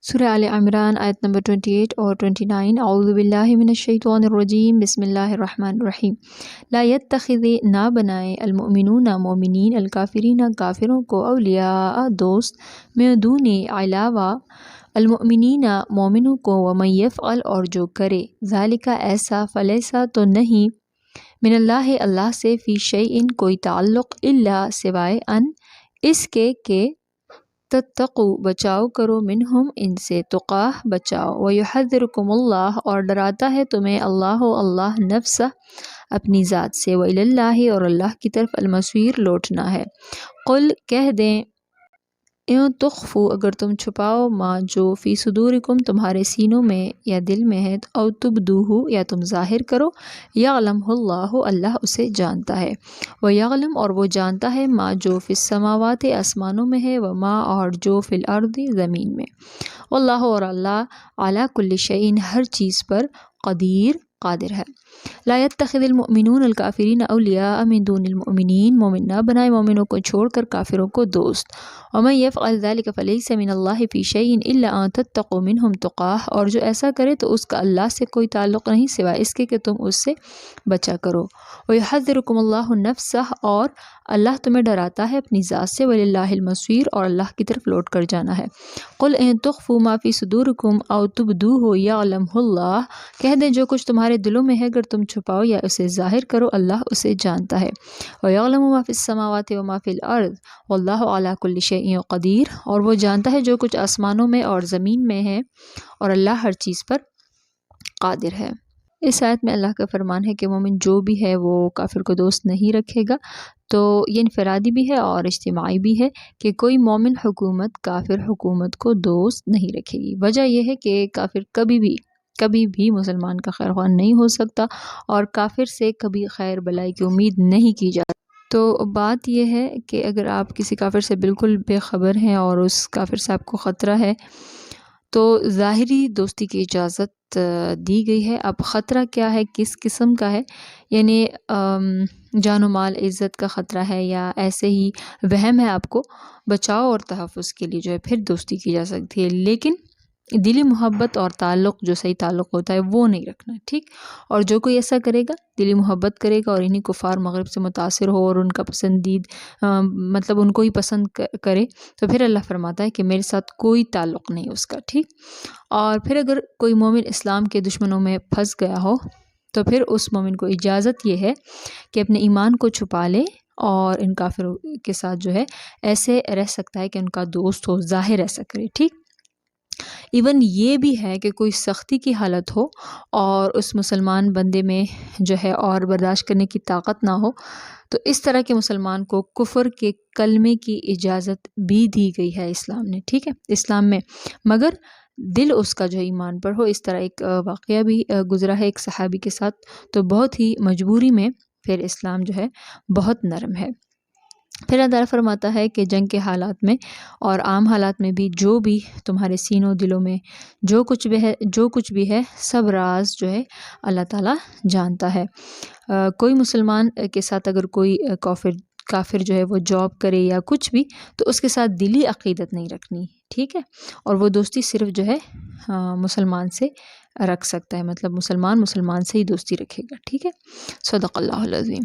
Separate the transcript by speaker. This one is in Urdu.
Speaker 1: سورہ آل عمران آیت نمبر 28 اور 29۔ اعوذ باللہ من الشیطان الرجیم، بسم اللہ الرحمن الرحیم۔ لا یتخذ، نہ بنائے، المؤمنون مومنین، الکافرین کافروں کو، اولیاء دوست، من دون علاوہ، المؤمنین مومنوں کو، ومن یفعل اور جو کرے، ذالک ایسا، فلیسا تو نہیں، من اللہ اللہ سے، فی شیء کوئی تعلق، الا سوائے، ان اس کے کہ تتقو بچاؤ کرو، منہم ان سے، تقاہ بچاؤ، ویحذرکم اللہ اور ڈراتا ہے تمہیں اللہ اللہ، نفسہ اپنی ذات سے، وإلی اللہ اور اللہ کی طرف، المصیر لوٹنا ہے۔ قل کہہ دیں، ان تخفوا اگر تم چھپاؤ، ما جو، فی صدورکم تمہارے سینوں میں یا دل میں ہے، او تبدوہ یا تم ظاہر کرو، یعلمہ اللہ اللہ اسے جانتا ہے، ویعلم اور وہ جانتا ہے، ما جو فی السماوات آسمانوں میں ہے، وما اور جو فی الارض زمین میں، واللہ اور اللہ، علی کل شیء ہر چیز پر، قدیر قادر ہے۔ لا یتخذ المؤمنون الکافرین اولیاء من دون المؤمنین، مومن نہ بنائے مومنوں کو چھوڑ کر کافروں کو دوست، ومن یفعل ذلک فلیس من اللہ فی شیء الا ان تتقوا منہم تقاہ اور جو ایسا کرے تو اس کا اللہ سے کوئی تعلق نہیں سوائے اس کے کہ تم اس سے بچا کرو، ویحذرکم اللہ نفسہ اور اللہ تمہیں ڈراتا ہے اپنی ذات سے، وللہ المصیر اور اللہ کی طرف لوٹ کر جانا ہے۔ قل ان تخفوا ما فی صدورکم او تبدوہ یعلمہ اللہ، کہہ دیں جو کچھ تمہارے دلوں میں ہے اگر تم چھپاؤ یا اسے ظاہر کرو، اللہ اسے جانتا ہے، وَيَعْلَمُ مَا فِي السَّمَاوَاتِ وَمَا فِي الْأَرْضِ وَاللَّهُ عَلَى كُلِّ شَيْءٍ قدیر اور وہ جانتا ہے جو کچھ آسمانوں میں اور زمین میں ہے، اور اللہ ہر چیز پر قادر ہے۔ اس آیت میں اللہ کا فرمان ہے کہ مومن جو بھی ہے وہ کافر کو دوست نہیں رکھے گا، تو یہ انفرادی بھی ہے اور اجتماعی بھی ہے کہ کوئی مومن حکومت کافر حکومت کو دوست نہیں رکھے گی۔ وجہ یہ ہے کہ کافر کبھی بھی مسلمان کا خیر خواہ نہیں ہو سکتا، اور کافر سے کبھی خیر بلائی کی امید نہیں کی جاتی۔ تو بات یہ ہے کہ اگر آپ کسی کافر سے بالکل بے خبر ہیں اور اس کافر سے آپ کو خطرہ ہے تو ظاہری دوستی کی اجازت دی گئی ہے۔ اب خطرہ کیا ہے، کس قسم کا ہے، یعنی جان و مال عزت کا خطرہ ہے یا ایسے ہی وہم ہے آپ کو، بچاؤ اور تحفظ کے لیے جو ہے پھر دوستی کی جا سکتی ہے، لیکن دلی محبت اور تعلق جو صحیح تعلق ہوتا ہے وہ نہیں رکھنا، ٹھیک۔ اور جو کوئی ایسا کرے گا، دلی محبت کرے گا اور انہی کفار مغرب سے متاثر ہو اور ان کا مطلب ان کو ہی پسند کرے، تو پھر اللہ فرماتا ہے کہ میرے ساتھ کوئی تعلق نہیں اس کا، ٹھیک۔ اور پھر اگر کوئی مومن اسلام کے دشمنوں میں پھنس گیا ہو تو پھر اس مومن کو اجازت یہ ہے کہ اپنے ایمان کو چھپا لے اور ان کافروں کے ساتھ جو ہے ایسے رہ سکتا ہے کہ ان کا دوست ہو، ظاہر ایسا کرے، ٹھیک۔ ایون یہ بھی ہے کہ کوئی سختی کی حالت ہو اور اس مسلمان بندے میں جو ہے اور برداشت کرنے کی طاقت نہ ہو، تو اس طرح کے مسلمان کو کفر کے کلمے کی اجازت بھی دی گئی ہے اسلام نے، ٹھیک ہے، اسلام میں، مگر دل اس کا جو ایمان پر ہو۔ اس طرح ایک واقعہ بھی گزرا ہے ایک صحابی کے ساتھ، تو بہت ہی مجبوری میں پھر اسلام جو ہے بہت نرم ہے۔ پھر اللہ تعالیٰ فرماتا ہے کہ جنگ کے حالات میں اور عام حالات میں بھی جو بھی تمہارے سینوں دلوں میں جو کچھ بھی ہے سب راز جو ہے اللہ تعالیٰ جانتا ہے۔ کوئی مسلمان کے ساتھ اگر کوئی کافر جو ہے وہ جاب کرے یا کچھ بھی، تو اس کے ساتھ دلی عقیدت نہیں رکھنی، ٹھیک ہے، اور وہ دوستی صرف جو ہے مسلمان سے رکھ سکتا ہے، مطلب مسلمان سے ہی دوستی رکھے گا، ٹھیک ہے۔ صدق اللہ العظیم۔